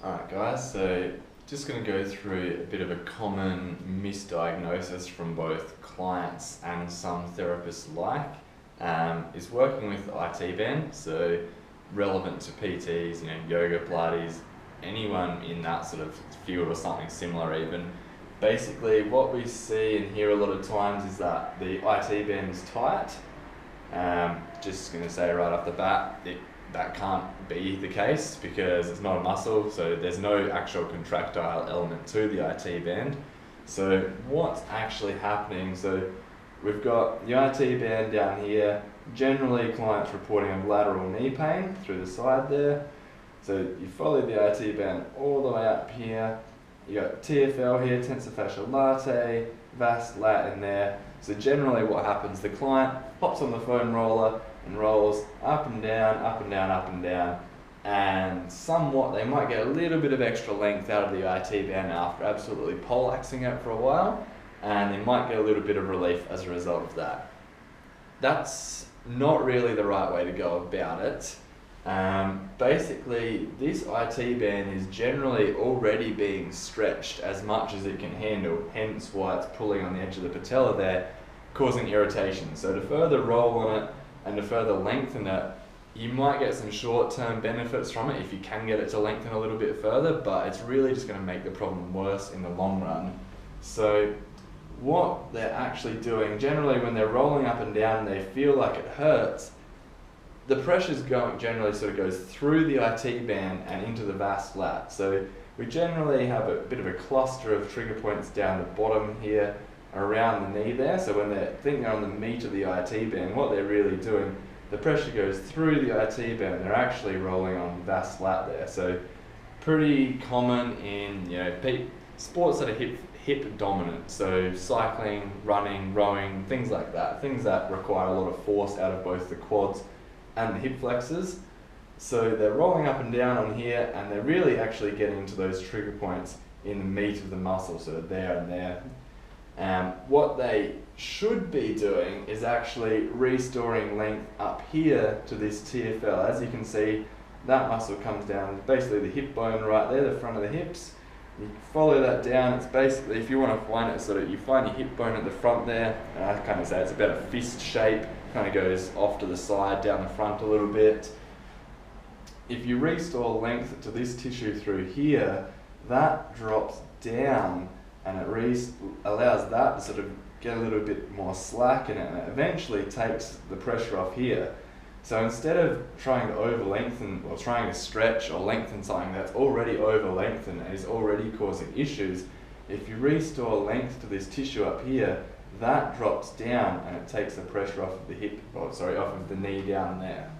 Alright guys, so just going to go through a bit of a common misdiagnosis from both clients and some therapists alike, is working with IT band, so relevant to PTs, yoga, Pilates, anyone in that sort of field or something similar even. Basically what we see and hear a lot of times is that the IT band is tight. Just going to say right off the bat, that can't be the case because it's not a muscle, so there's no actual contractile element to the IT band. So what's actually happening, so we've got the IT band down here, generally clients reporting of lateral knee pain through the side there. So you follow the IT band all the way up here, you got TFL here, tensor fasciae latae, vas lat in there. So generally what happens, the client hops on the foam roller and rolls up and down, up and down, up and down, and somewhat they might get a little bit of extra length out of the IT band after absolutely poleaxing it for a while, and they might get a little bit of relief as a result of that. That's not really the right way to go about it. Basically, this IT band is generally already being stretched as much as it can handle, hence why it's pulling on the edge of the patella there, causing irritation. So to further roll on it and to further lengthen it, you might get some short-term benefits from it if you can get it to lengthen a little bit further, but it's really just going to make the problem worse in the long run. So what they're actually doing, generally when they're rolling up and down and they feel like it hurts, the pressure's generally sort of goes through the IT band and into the vas lat. So we generally have a bit of a cluster of trigger points down the bottom here around the knee there. So when they think they're on the meat of the IT band, what they're really doing, the pressure goes through the IT band, they're actually rolling on vas lat there. So pretty common in sports that are hip dominant, so cycling, running, rowing, things like that, things that require a lot of force out of both the quads and the hip flexors. So they're rolling up and down on here and they're really actually getting into those trigger points in the meat of the muscle, so there and there. What they should be doing is actually restoring length up here to this TFL. As you can see, that muscle comes down, basically the hip bone right there, the front of the hips. You follow that down, it's basically, if you want to find it so that you find your hip bone at the front there, and I kind of say it's about a fist shape, kind of goes off to the side, down the front a little bit. If you restore length to this tissue through here, that drops down and it allows that to sort of get a little bit more slack in it, and it eventually takes the pressure off here. So instead of trying to over-lengthen or trying to stretch or lengthen something that's already over-lengthened and is already causing issues, if you restore length to this tissue up here, that drops down and it takes the pressure off of the hip, off of the knee down there.